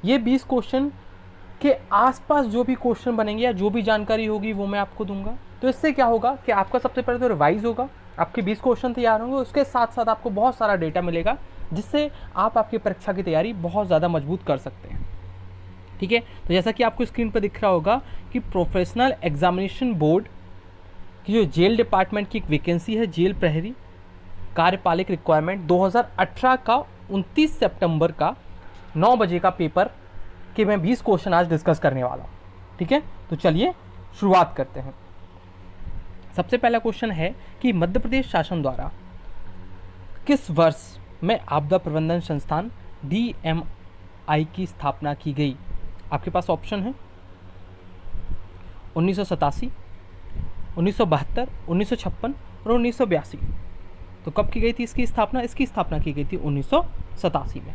ये 20 क्वेश्चन के आसपास जो भी क्वेश्चन बनेंगे या जो भी जानकारी होगी वो मैं आपको दूंगा। तो इससे क्या होगा कि आपका सबसे पहले तो रिवाइज होगा, आपके 20 क्वेश्चन तैयार होंगे, उसके साथ साथ आपको बहुत सारा डेटा मिलेगा जिससे आप आपकी परीक्षा की तैयारी बहुत ज़्यादा मजबूत कर सकते हैं। ठीक है, तो जैसा कि आपको स्क्रीन पर दिख रहा होगा कि प्रोफेशनल एग्जामिनेशन बोर्ड की जो जेल डिपार्टमेंट की एक वैकेंसी है, जेल प्रहरी कार्यपालिक रिक्वायरमेंट 2018 का 29 सितंबर का 9 बजे का पेपर के मैं 20 क्वेश्चन आज डिस्कस करने वाला हूँ। ठीक है, तो चलिए शुरुआत करते हैं। सबसे पहला क्वेश्चन है कि मध्य प्रदेश शासन द्वारा किस वर्ष में आपदा प्रबंधन संस्थान DMI की स्थापना की गई। आपके पास ऑप्शन है 1987, 1972, 1956 और 1982। तो कब की गई थी इसकी स्थापना? इसकी स्थापना की गई थी 1987 में।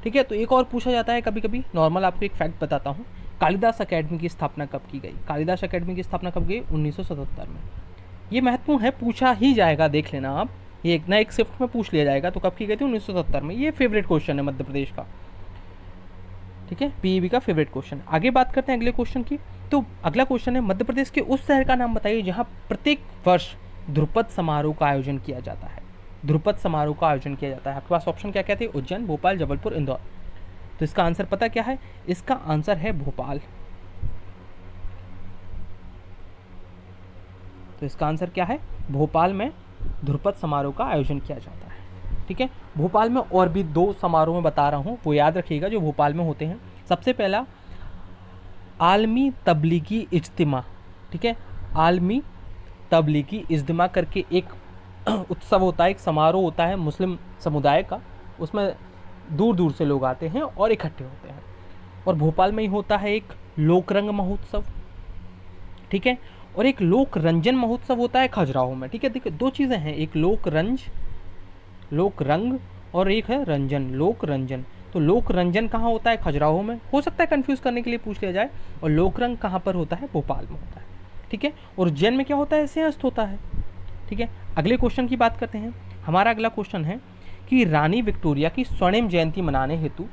ठीक है, तो एक और पूछा जाता है कभी कभी, नॉर्मल आपको एक फैक्ट बताता हूँ, कालिदास अकेडमी की स्थापना कब की गई? कालिदास अकेडमी की स्थापना कब गई? 1977 में। ये महत्वपूर्ण है, पूछा ही जाएगा, देख लेना आप, ये एक ना एक शिफ्ट में पूछ लिया जाएगा। तो कब की गई थी? 1970 में। ये फेवरेट क्वेश्चन है मध्य प्रदेश का। ठीक है, PEB का फेवरेट क्वेश्चन। आगे बात करते हैं अगले क्वेश्चन की। तो अगला क्वेश्चन है, मध्य प्रदेश के उस शहर का नाम बताइए जहाँ प्रत्येक वर्ष ध्रुपद समारोह का आयोजन किया जाता है। ध्रुपद समारोह का आयोजन किया जाता है। आपके पास ऑप्शन क्या क्या थे? उज्जैन, भोपाल, जबलपुर, इंदौर। तो इसका आंसर पता क्या है? इसका आंसर है भोपाल। तो इसका आंसर क्या है? भोपाल में ध्रुपद समारोह का आयोजन किया जाता है। ठीक है, भोपाल में और भी 2 समारोह में बता रहा हूँ, वो याद रखिएगा जो भोपाल में होते हैं। सबसे पहला आलमी तबलीगी इज्तिमा। ठीक है, आलमी तबलीगी इज्तिमा करके एक उत्सव होता है, एक समारोह होता है मुस्लिम समुदाय का, उसमें दूर दूर से लोग आते हैं और इकट्ठे होते हैं। और भोपाल में ही होता है एक लोकरंग महोत्सव। ठीक है, और एक लोक रंजन महोत्सव होता है खजुराहो में। ठीक है, देखिए 2 चीज़ें हैं, एक लोक रंग और एक है रंजन, लोक रंजन। तो लोक रंजन कहाँ होता है? खजुराहो में। हो सकता है कंफ्यूज करने के लिए पूछ लिया जाए। और लोक रंग कहाँ पर होता है? भोपाल में होता है। ठीक है, और उज्जैन में क्या होता है? सिंहस्थ होता है। ठीक है, अगले क्वेश्चन की बात करते हैं। हमारा अगला क्वेश्चन है कि रानी विक्टोरिया की स्वर्णिम जयंती मनाने हेतु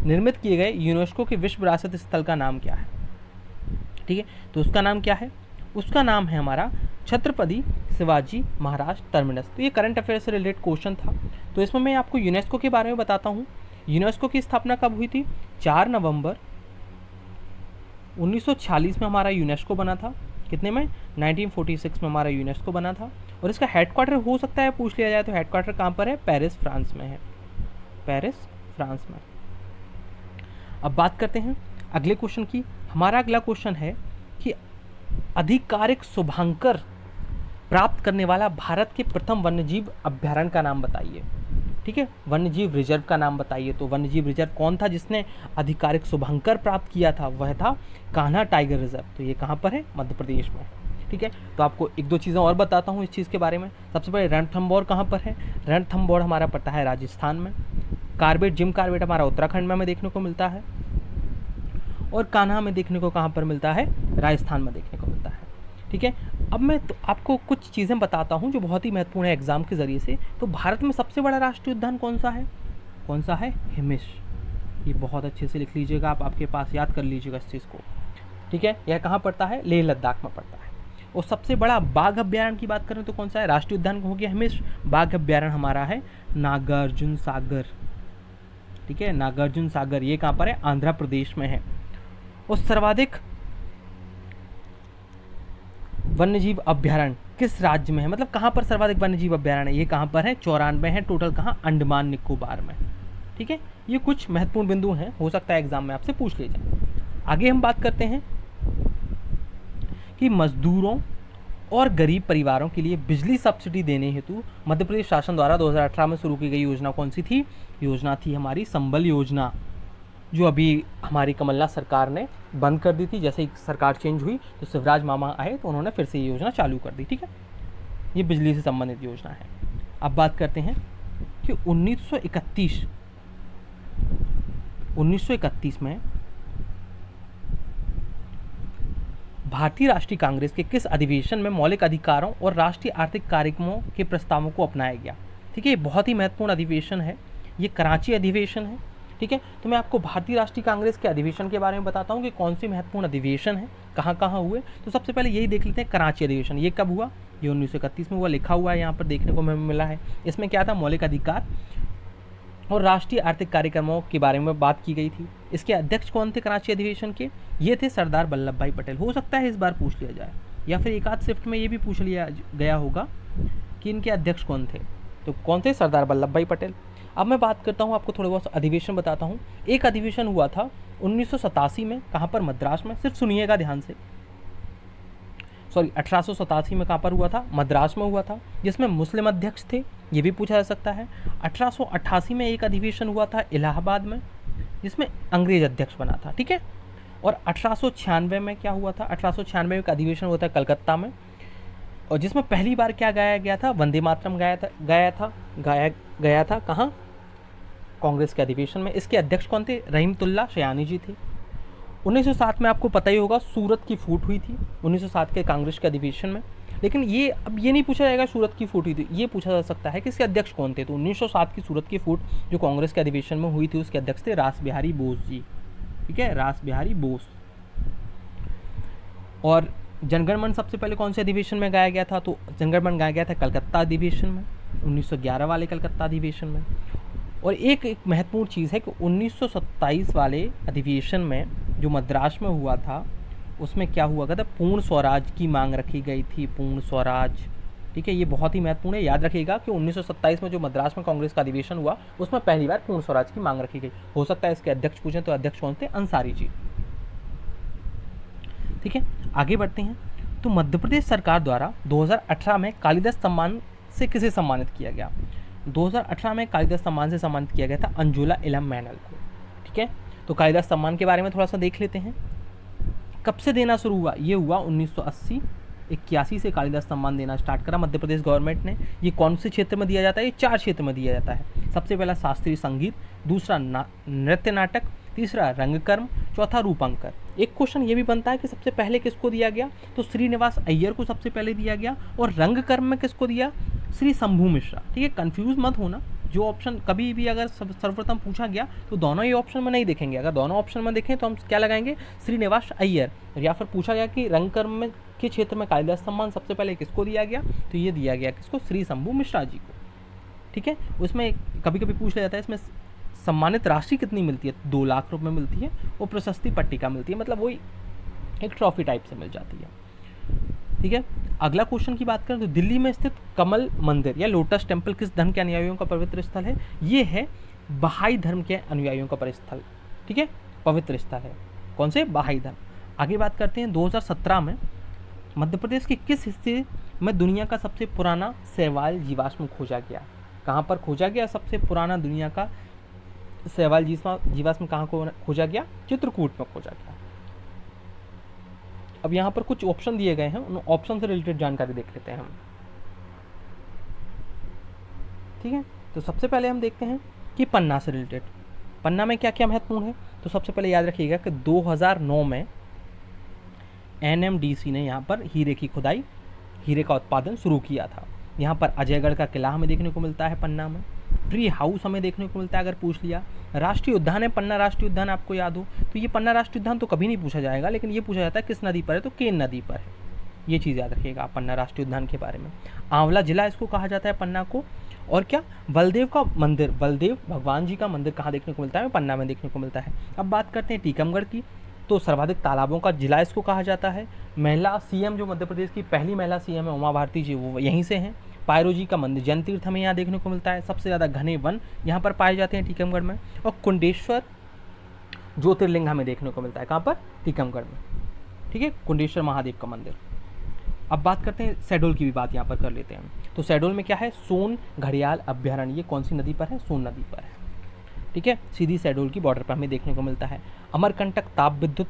निर्मित किए गए यूनेस्को के विश्व विरासत स्थल का नाम क्या है? ठीक है, तो उसका नाम क्या है? उसका नाम है हमारा छत्रपति शिवाजी महाराज टर्मिनस। तो ये करंट अफेयर से रिलेटेड क्वेश्चन था। तो इसमें मैं आपको यूनेस्को के बारे में बताता हूँ। यूनेस्को की स्थापना कब हुई थी? 4 नवंबर 1946 में हमारा यूनेस्को बना था। कितने में? 1946 में हमारा यूनेस्को बना था। और इसका हेडक्वार्टर हो सकता है पूछ लिया जाए तो हेडक्वार्टर कहाँ पर है? पेरिस, फ्रांस में है। पेरिस, फ्रांस में। अब बात करते हैं अगले क्वेश्चन की। हमारा अगला क्वेश्चन है कि आधिकारिक शुभांकर प्राप्त करने वाला भारत के प्रथम वन्यजीव अभ्यारण्य का नाम बताइए। ठीक है, वन्यजीव रिजर्व का नाम बताइए। तो वन्यजीव रिजर्व कौन था जिसने आधिकारिक शुभांकर प्राप्त किया था? वह था कान्हा टाइगर रिजर्व। तो ये कहाँ पर है? मध्य प्रदेश में। ठीक है, तो आपको 1-2 चीज़ें और बताता हूँ इस चीज़ के बारे में। सबसे पहले रणथंभौर कहाँ पर है? रणथंभौर हमारा पड़ता है राजस्थान में। कार्बेट, जिम कार्बेट हमारा उत्तराखंड में हमें देखने को मिलता है। और कान्हा में देखने को कहाँ पर मिलता है? राजस्थान में देखने को मिलता है। ठीक है, अब मैं तो आपको कुछ चीज़ें बताता हूँ जो बहुत ही महत्वपूर्ण है एग्जाम के ज़रिए से। तो भारत में सबसे बड़ा राष्ट्रीय उद्यान कौन सा है? कौन सा है? हिमिश। ये बहुत अच्छे से लिख लीजिएगा आप, आपके पास याद कर लीजिएगा इस चीज़ को। ठीक है, यह कहाँ पड़ता है? लेह लद्दाख में पड़ता है। और सबसे बड़ा बाघ अभ्यारण्य की बात करें तो कौन सा है? राष्ट्रीय उद्यान हो गया हिमिश। बाघ अभ्यारण्य हमारा है नागार्जुन सागर। ठीक है, नागार्जुन सागर ये कहाँ पर है? आंध्र प्रदेश में है। और सर्वाधिक वन्यजीव अभ्यारण्य किस राज्य में है? मतलब कहाँ पर सर्वाधिक वन्यजीव अभ्यारण्य है? ये कहाँ पर है? 94 है टोटल। कहाँ? अंडमान निकोबार में। ठीक है, ये कुछ महत्वपूर्ण बिंदु हैं, हो सकता है एग्जाम में आपसे पूछ ले जाए। आगे हम बात करते हैं कि मजदूरों और गरीब परिवारों के लिए बिजली सब्सिडी देने हेतु मध्य प्रदेश शासन द्वारा 2018 में शुरू की गई योजना कौन सी थी? योजना थी हमारी संबल योजना, जो अभी हमारी कमलनाथ सरकार ने बंद कर दी थी। जैसे ही सरकार चेंज हुई तो शिवराज मामा आए तो उन्होंने फिर से ये योजना चालू कर दी। ठीक है, ये बिजली से संबंधित योजना है। अब बात करते हैं कि 1931 में भारतीय राष्ट्रीय कांग्रेस के किस अधिवेशन में मौलिक अधिकारों और राष्ट्रीय आर्थिक कार्यक्रमों के प्रस्तावों को अपनाया गया? ठीक है, ये बहुत ही महत्वपूर्ण अधिवेशन है। ये कराची अधिवेशन है। ठीक है। तो मैं आपको भारतीय राष्ट्रीय कांग्रेस के अधिवेशन के बारे में बताता हूँ कि कौन सी महत्वपूर्ण अधिवेशन है, कहाँ कहाँ हुए। तो सबसे पहले यही देख लेते हैं, कराची अधिवेशन। ये कब हुआ? ये 1931 में हुआ, लिखा हुआ है यहाँ पर, देखने को हमें मिला है। इसमें क्या था? मौलिक अधिकार और राष्ट्रीय आर्थिक कार्यक्रमों के बारे में बात की गई थी। इसके अध्यक्ष कौन थे कराची अधिवेशन के? ये थे सरदार वल्लभ भाई पटेल। हो सकता है इस बार पूछ लिया जाए, या फिर एक आध शिफ्ट में ये भी पूछ लिया गया होगा कि इनके अध्यक्ष कौन थे। तो कौन थे? सरदार वल्लभ भाई पटेल। अब मैं बात करता हूँ, आपको थोड़े बहुत अधिवेशन बताता हूँ। एक अधिवेशन हुआ था 1987 में, कहाँ पर? मद्रास में। सिर्फ सुनिएगा ध्यान से, सॉरी 1887 में कहाँ पर हुआ था? मद्रास में हुआ था, जिसमें मुस्लिम अध्यक्ष थे, ये भी पूछा जा सकता है। 1888 में एक अधिवेशन हुआ था इलाहाबाद में, जिसमें अंग्रेज अध्यक्ष बना था, ठीक है। और 1896 में क्या हुआ था? 1896 में एक अधिवेशन हुआ था कलकत्ता में, और जिसमें पहली बार क्या गाया गया था? वंदे मातरम गाया गया था। कहाँ? कांग्रेस के अधिवेशन में। इसके अध्यक्ष कौन थे? रहीमतुल्लाह शयानी जी थे। 1907 में आपको पता ही होगा सूरत की फूट हुई थी 1907 के कांग्रेस के अधिवेशन में। लेकिन ये अब ये नहीं पूछा जाएगा सूरत की फूट हुई थी, ये पूछा जा सकता है कि इसके अध्यक्ष कौन थे। तो 1907 की सूरत की फूट जो कांग्रेस के अधिवेशन में हुई थी, उसके अध्यक्ष थे रास बिहारी बोस जी, ठीक है, रास बिहारी बोस। और जनगण मन सबसे पहले कौन से अधिवेशन में गाया गया था? तो जनगण मन गाया गया था कलकत्ता अधिवेशन में, 1911 वाले कलकत्ता अधिवेशन में। और एक महत्वपूर्ण चीज़ है कि 1927 वाले अधिवेशन में जो मद्रास में हुआ था, उसमें क्या हुआ था? पूर्ण स्वराज की मांग रखी गई थी, पूर्ण स्वराज, ठीक है। ये बहुत ही महत्वपूर्ण है, याद रखिएगा कि 1927 में जो मद्रास में कांग्रेस का अधिवेशन हुआ, उसमें पहली बार पूर्ण स्वराज की मांग रखी गई। हो सकता है इसके अध्यक्ष पूछें, तो अध्यक्ष कौन थे? अंसारी जी, ठीक है। आगे बढ़ते हैं। तो मध्य प्रदेश सरकार द्वारा 2018 में कालिदास सम्मान से किसे सम्मानित किया गया? 2018 में कालिदास सम्मान से सम्मानित किया गया था अंजुला इलम मैनल को, ठीक है। तो कालिदास सम्मान के बारे में थोड़ा सा देख लेते हैं। कब से देना शुरू हुआ? ये हुआ 1980-81 से कालिदास सम्मान देना स्टार्ट करा मध्य प्रदेश गवर्नमेंट ने। ये कौन से क्षेत्र में दिया जाता है? ये 4 क्षेत्र में दिया जाता है। सबसे पहला शास्त्रीय संगीत, दूसरा नृत्य नाटक, तीसरा रंगकर्म, चौथा रूपांकर। एक क्वेश्चन ये भी बनता है कि सबसे पहले किसको दिया गया? तो श्रीनिवास अय्यर को सबसे पहले दिया गया। और रंगकर्म में किसको दिया? श्री शंभू मिश्रा, ठीक है। कंफ्यूज मत होना, जो ऑप्शन कभी भी अगर सर्वप्रथम पूछा गया तो दोनों ही ऑप्शन में नहीं देखेंगे। अगर दोनों ऑप्शन में देखें तो हम क्या लगाएंगे? श्रीनिवास अय्यर। या फिर पूछा गया कि रंगकर्म में के क्षेत्र में कालिदास सम्मान सबसे पहले किसको दिया गया, तो ये दिया गया किसको? श्री शंभू मिश्रा जी को, ठीक है। उसमें कभी कभी पूछ लिया जाता है इसमें सम्मानित राशि कितनी मिलती है? 2 लाख रुपए मिलती है, और प्रशस्ति पट्टिका मिलती है, मतलब वही एक ट्रॉफी टाइप से मिल जाती है, ठीक है। अगला क्वेश्चन की बात करें तो दिल्ली में स्थित कमल मंदिर या लोटस टेम्पल किस धर्म के अनुयायियों का पवित्र स्थल है? ये है बहाई धर्म के अनुयायियों का परिस्थल, ठीक है, पवित्र स्थल है। कौन से? बहाई धर्म। आगे बात करते हैं 2017 में मध्य प्रदेश के किस हिस्से में दुनिया का सबसे पुराना शैवाल जीवाश्म खोजा गया? कहाँ पर खोजा गया सबसे पुराना दुनिया का शैवाल जीवाश्म? कहाँ को खोजा गया? चित्रकूट में खोजा गया। अब यहाँ पर कुछ ऑप्शन दिए गए हैं, उन ऑप्शन से रिलेटेड जानकारी देख लेते हैं हम, ठीक है। तो सबसे पहले हम देखते हैं कि पन्ना से रिलेटेड, पन्ना में क्या क्या महत्वपूर्ण है। तो सबसे पहले याद रखिएगा कि 2009 में NMDC ने यहाँ पर हीरे की खुदाई, हीरे का उत्पादन शुरू किया था। यहाँ पर अजयगढ़ का किला हमें देखने को मिलता है पन्ना में, ट्री हाउस हमें देखने को मिलता है। अगर पूछ लिया राष्ट्रीय उद्यान है पन्ना राष्ट्रीय उद्यान, आपको याद हो तो ये पन्ना राष्ट्रीय उद्यान तो कभी नहीं पूछा जाएगा, लेकिन ये पूछा जाता है किस नदी पर है, तो केन नदी पर है। ये चीज़ याद रखिएगा आप पन्ना राष्ट्रीय उद्यान के बारे में। आंवला जिला इसको कहा जाता है पन्ना को। और क्या? बलदेव का मंदिर, बलदेव भगवान जी का मंदिर कहाँ देखने को मिलता है? पन्ना में देखने को मिलता है। अब बात करते हैं टीकमगढ़ की, तो सर्वाधिक तालाबों का जिला इसको कहा जाता है। महिला CM जो मध्य प्रदेश की पहली महिला CM है उमा भारती जी, वो यहीं से हैं। पायरोजी का मंदिर जैन तीर्थ हमें यहाँ देखने को मिलता है। सबसे ज़्यादा घने वन यहाँ पर पाए जाते हैं टीकमगढ़ में। और कुंडेश्वर ज्योतिर्लिंग हमें देखने को मिलता है कहाँ पर? टीकमगढ़ में, ठीक है, कुंडेश्वर महादेव का मंदिर। अब बात करते हैं शहडोल की भी बात यहाँ पर कर लेते हैं। तो शहडोल में क्या है? सोन घड़ियाल अभ्यारण्य। ये कौन सी नदी पर है? सोन नदी पर है, ठीक है, सीधी शहडोल की बॉर्डर पर हमें देखने को मिलता है। अमरकंटक ताप विद्युत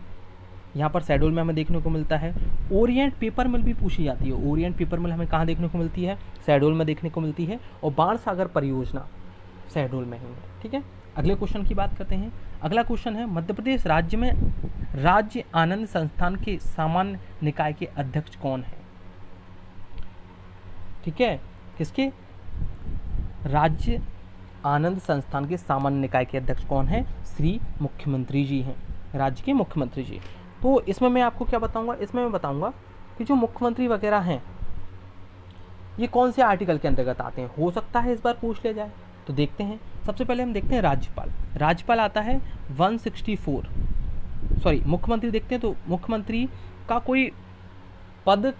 यहाँ पर शहडोल में हमें देखने को मिलता है। ओरिएंट पेपर मिल भी पूछी जाती है। ओरिएंट पेपर मिल हमें कहाँ देखने को मिलती है? शहडोल में देखने को मिलती है। और बाण सागर परियोजना शहडोल में ही है, ठीक है। अगले क्वेश्चन की बात करते हैं। अगला क्वेश्चन है मध्य प्रदेश राज्य में राज्य आनंद संस्थान के सामान्य निकाय के अध्यक्ष कौन है? ठीक है, किसके? राज्य आनंद संस्थान के सामान्य निकाय के अध्यक्ष कौन है? श्री मुख्यमंत्री जी हैं, राज्य के मुख्यमंत्री जी। तो इसमें मैं आपको क्या बताऊंगा, इसमें मैं बताऊंगा कि जो मुख्यमंत्री वगैरह हैं ये कौन से आर्टिकल के अंतर्गत आते हैं। हो सकता है इस बार पूछ लिया जाए, तो देखते हैं। सबसे पहले हम देखते हैं राज्यपाल। राज्यपाल आता है 164, सॉरी मुख्यमंत्री देखते हैं। तो मुख्यमंत्री का कोई पद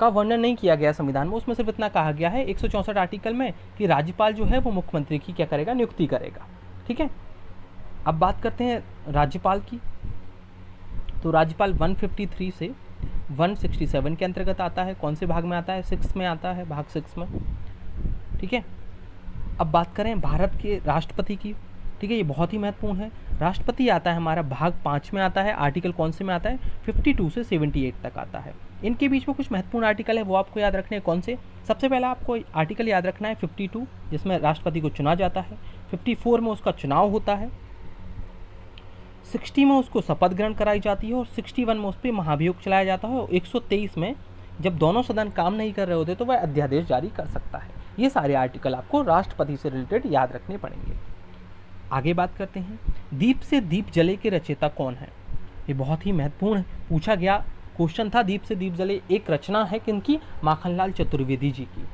का वर्णन नहीं किया गया संविधान में, उसमें सिर्फ इतना कहा गया है 164 आर्टिकल में कि राज्यपाल जो है वो मुख्यमंत्री की क्या करेगा, नियुक्ति करेगा। ठीक है, अब बात करते हैं राज्यपाल की। तो राज्यपाल 153 से 167 के अंतर्गत आता है। कौन से भाग में आता है? 6 में आता है, भाग 6 में। ठीक है, अब बात करें भारत के राष्ट्रपति की। ठीक है, ये बहुत ही महत्वपूर्ण है। राष्ट्रपति आता है हमारा भाग 5 में आता है। आर्टिकल कौन से में आता है? 52 से 78 तक आता है। इनके बीच में कुछ महत्वपूर्ण आर्टिकल है, वो आपको याद रखने हैं। कौन से? सबसे पहला आपको आर्टिकल याद रखना है 52, जिसमें राष्ट्रपति को चुना जाता है। 54 में उसका चुनाव होता है। 60 में उसको शपथ ग्रहण कराई जाती है और 61 में उस पर महाभियोग चलाया जाता है। और 123 में जब दोनों सदन काम नहीं कर रहे होते तो वह अध्यादेश जारी कर सकता है। ये सारे आर्टिकल आपको राष्ट्रपति से रिलेटेड याद रखने पड़ेंगे। आगे बात करते हैं, दीप से दीप जले के रचयिता कौन है? ये बहुत ही महत्वपूर्ण पूछा गया क्वेश्चन था। दीप से दीप जले एक रचना है किनकी? माखनलाल चतुर्वेदी जी की।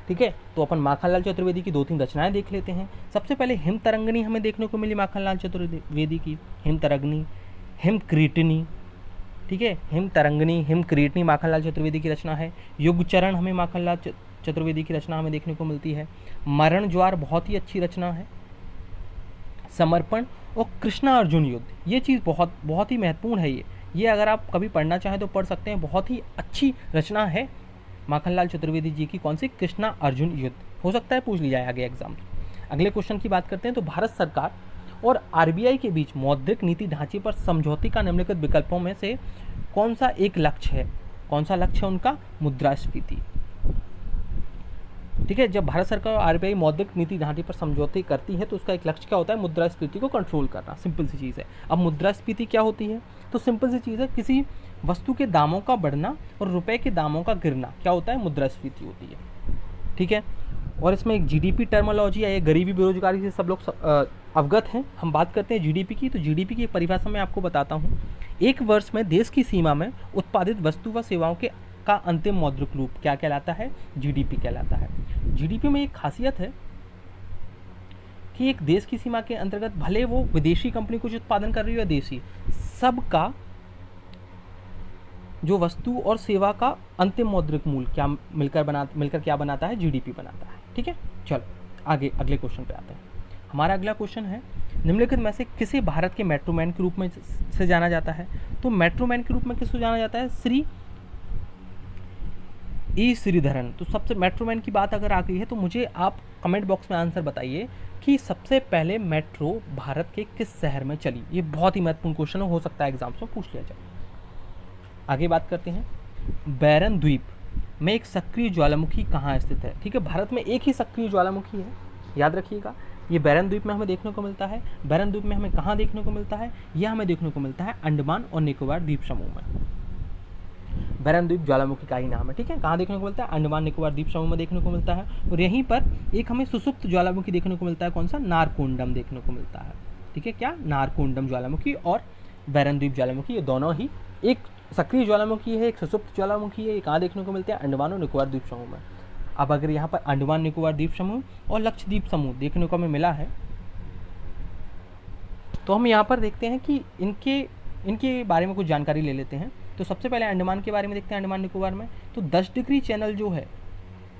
ठीक है, तो अपन माखनलाल चतुर्वेदी की 2-3 रचनाएं देख लेते हैं। सबसे पहले हिम तरंगिणी हमें देखने को मिली माखनलाल चतुर्वेदी की। हिम तरंगिणी, हिम क्रीटनी। ठीक है, हिम तरंगिणी, हिम क्रीटनी माखनलाल चतुर्वेदी की रचना है। युग चरण हमें माखनलाल चतुर्वेदी की रचना हमें देखने को मिलती है। मरण ज्वार बहुत ही अच्छी रचना है। समर्पण और कृष्णा अर्जुन युद्ध, ये चीज़ बहुत ही महत्वपूर्ण है। ये अगर आप कभी पढ़ना चाहें तो पढ़ सकते हैं। बहुत ही अच्छी रचना है माखनलाल चतुर्वेदी जी की। कौन सी? कृष्णा अर्जुन युद्ध। हो सकता है पूछ लिया आगे एग्जाम। अगले क्वेश्चन की बात करते हैं। तो भारत सरकार और आरबीआई के बीच मौद्रिक नीति ढांचे पर समझौते का निम्नलिखित विकल्पों में से कौन सा एक लक्ष्य है? कौन सा लक्ष्य है उनका? मुद्रास्फीति। ठीक है, जब भारत सरकार और आरबीआई मौद्रिक नीति ढांचे पर समझौते करती है तो उसका एक लक्ष्य क्या होता है? मुद्रास्फीति को कंट्रोल करना। सिंपल सी चीज़ है। अब मुद्रास्फीति क्या होती है? तो सिंपल सी चीज़ है, किसी वस्तु के दामों का बढ़ना और रुपए के दामों का गिरना क्या होता है? मुद्रास्फीति होती है। ठीक है, और इसमें एक जीडीपी टर्मोलॉजी है। ये गरीबी बेरोजगारी से सब लोग अवगत हैं। हम बात करते हैं जीडीपी की। तो जीडीपी की परिभाषा मैं आपको बताता हूँ। एक वर्ष में देश की सीमा में उत्पादित वस्तु व सेवाओं के का अंतिम मौद्रिक रूप क्या कहलाता है? जीडीपी कहलाता है। जीडीपी में एक खासियत है कि एक देश की सीमा के अंतर्गत भले वो विदेशी कंपनी कुछ उत्पादन कर रही हो या देशी, सबका जो वस्तु और सेवा का अंतिम मौद्रिक मूल्य क्या मिलकर क्या बनाता है? जीडीपी बनाता है। ठीक है, चलो आगे अगले क्वेश्चन पे आते हैं। हमारा अगला क्वेश्चन है, निम्नलिखित में से किसे भारत के मेट्रोमैन के रूप में से जाना जाता है? तो मेट्रोमैन के रूप में किसको जाना जाता है? श्री ई श्रीधरन। तो सबसे मेट्रोमैन की बात अगर आ गई है तो मुझे आप कमेंट बॉक्स में आंसर बताइए कि सबसे पहले मेट्रो भारत के किस शहर में चली। ये बहुत ही महत्वपूर्ण क्वेश्चन हो सकता है एग्जाम्स में पूछ लिया जाए। आगे बात करते हैं, बैरन द्वीप में एक सक्रिय ज्वालामुखी कहाँ स्थित है? ठीक है, भारत में एक ही सक्रिय ज्वालामुखी है, याद रखिएगा। ये बैरन द्वीप में हमें देखने को मिलता है। बैरन द्वीप में हमें कहाँ देखने को मिलता है? यह हमें देखने को मिलता है अंडमान और निकोबार द्वीप समूह में। बैरन द्वीप ज्वालामुखी का ही नाम है। ठीक है, कहाँ देखने को मिलता है? अंडमान निकोबार द्वीप समूह में देखने को मिलता है। और यहीं पर एक हमें सुसुप्त ज्वालामुखी देखने को मिलता है। कौन सा? नारकोंडम देखने को मिलता है। ठीक है, क्या? नारकोंडम ज्वालामुखी और बैरन द्वीप ज्वालामुखी, ये दोनों ही एक सक्रिय ज्वालामुखी है, एक सुसुप्त ज्वालामुखी है। ये कहाँ देखने को मिलते हैं? अंडमान और निकोबार द्वीप समूह में। अब अगर यहाँ पर अंडमान निकोबार द्वीप समूह और लक्षद्वीप समूह देखने को हमें मिला है, तो हम यहाँ पर देखते हैं कि इनके बारे में कुछ जानकारी ले लेते हैं। तो सबसे पहले अंडमान के बारे में देखते हैं। अंडमान निकोबार में तो 10 डिग्री चैनल जो है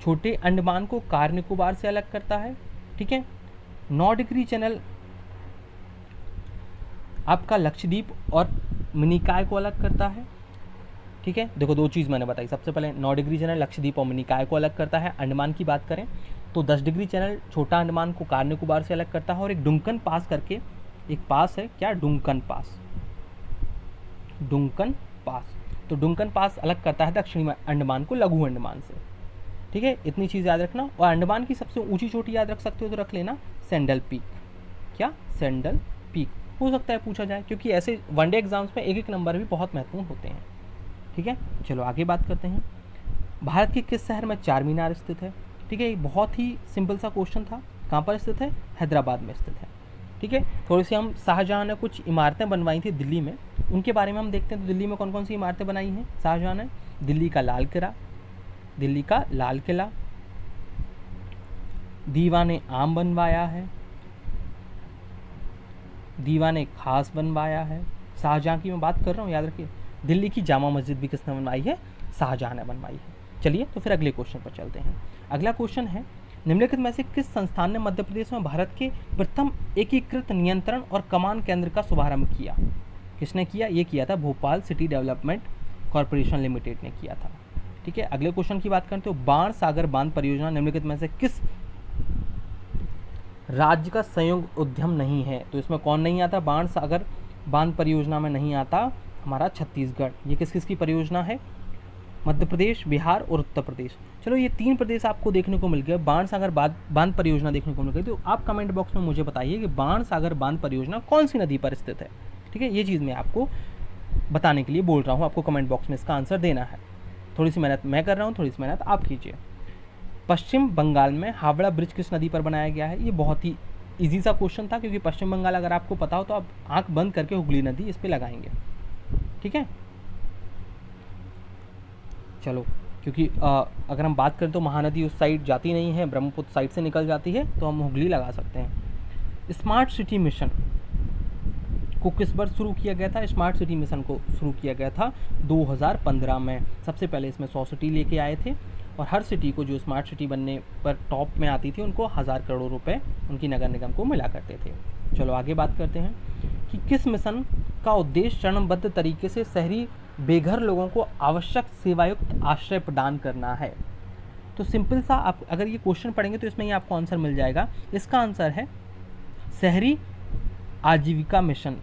छोटे अंडमान को कार निकोबार से अलग करता है। ठीक है, 9 डिग्री चैनल आपका लक्षद्वीप और मिनिकॉय को अलग करता है। ठीक है, देखो 2 चीज़ मैंने बताई। सबसे पहले 9 डिग्री चैनल लक्षद्वीप और मिनिकॉय को अलग करता है। अंडमान की बात करें तो 10 डिग्री चैनल छोटा अंडमान को कार निकोबार से अलग करता है। और एक डुंकन पास करके एक पास है, क्या? डुंकन पास। डुंकन पास, तो डुंकन पास अलग करता है दक्षिणी अंडमान को लघु अंडमान से। ठीक है, इतनी चीज़ याद रखना। और अंडमान की सबसे ऊंची चोटी याद रख सकते हो तो रख लेना सैंडल पीक। क्या? Sandal peak. हो सकता है पूछा जाए, क्योंकि ऐसे वनडे एग्जाम्स में एक एक नंबर भी बहुत महत्वपूर्ण होते हैं। ठीक है, चलो आगे बात करते हैं। भारत के किस शहर में चार मीनार स्थित है? ठीक है, ये बहुत ही सिंपल सा क्वेश्चन था। कहाँ पर स्थित है? हैदराबाद में स्थित है। ठीक है, थोड़ी सी हम शाहजहाँ ने कुछ इमारतें बनवाई थी दिल्ली में, उनके बारे में हम देखते हैं। तो दिल्ली में कौन कौन सी इमारतें बनाई हैं शाहजहाँ ने? दिल्ली का लाल किला, दिल्ली का लाल किला, दीवाने आम बनवाया है, दीवाने खास बनवाया है। शाहजहाँ की मैं बात कर रहा हूँ, याद रखिए। दिल्ली की जामा मस्जिद भी किसने बनवाई है? शाहजहाँ ने बनवाई है। चलिए तो फिर अगले क्वेश्चन पर चलते हैं। अगला क्वेश्चन है, निम्नलिखित में से किस संस्थान ने मध्य प्रदेश में भारत के प्रथम एकीकृत नियंत्रण और कमान केंद्र का शुभारंभ किया? किसने किया? ये किया था Bhopal city development corporation limited ने किया था। ठीक है, अगले क्वेश्चन की बात करें तो बाण सागर बांध परियोजना निम्नलिखित में से किस राज्य का संयुक्त उद्यम नहीं है? तो इसमें कौन नहीं आता? बाण सागर बांध परियोजना में नहीं आता हमारा छत्तीसगढ़। ये किस किस की परियोजना है? मध्य प्रदेश, बिहार और उत्तर प्रदेश। चलो ये 3 प्रदेश आपको देखने को मिल गए। बाण सागर बांध परियोजना देखने को मिल गई। तो आप कमेंट बॉक्स में मुझे बताइए कि बाण सागर बांध परियोजना कौन सी नदी पर स्थित है। ठीक है, ये चीज़ मैं आपको बताने के लिए बोल रहा हूँ, आपको कमेंट बॉक्स में इसका आंसर देना है। थोड़ी सी मेहनत मैं कर रहा हूँ, थोड़ी सी मेहनत आप कीजिए। पश्चिम बंगाल में हावड़ा ब्रिज किस नदी पर बनाया गया है? ये बहुत ही ईजी सा क्वेश्चन था, क्योंकि पश्चिम बंगाल अगर आपको पता हो तो आप आंख बंद करके हुगली नदी इस पर लगाएंगे। ठीक है, चलो, क्योंकि अगर हम बात करें तो महानदी उस साइड जाती नहीं है, ब्रह्मपुत्र साइड से निकल जाती है, तो हम हुगली लगा सकते हैं। स्मार्ट सिटी मिशन को किस वर्ष शुरू किया गया था? स्मार्ट सिटी मिशन को शुरू किया गया था 2015 में। सबसे पहले इसमें 100 सिटी लेके आए थे, और हर सिटी को जो स्मार्ट सिटी बनने पर टॉप में आती थी उनको 1000 करोड़ रुपए उनकी नगर निगम को मिला करते थे। चलो आगे बात करते हैं कि किस मिशन का उद्देश्य चरणबद्ध तरीके से शहरी बेघर लोगों को आवश्यक सेवायुक्त आश्रय प्रदान करना है? तो सिंपल सा, आप अगर ये क्वेश्चन पढ़ेंगे तो इसमें ही आपको आंसर मिल जाएगा। इसका आंसर है शहरी आजीविका मिशन।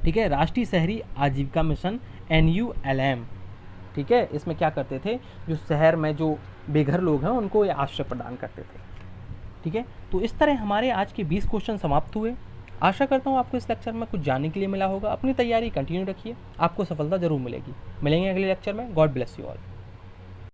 ठीक है, राष्ट्रीय शहरी आजीविका मिशन, NULM। ठीक है, इसमें क्या करते थे, जो शहर में जो बेघर लोग हैं उनको ये आश्रय प्रदान करते थे। ठीक है, तो इस तरह हमारे आज के 20 क्वेश्चन समाप्त हुए। आशा करता हूँ आपको इस लेक्चर में कुछ जानने के लिए मिला होगा। अपनी तैयारी कंटिन्यू रखिए, आपको सफलता जरूर मिलेगी। मिलेंगे अगले लेक्चर में। God bless you all.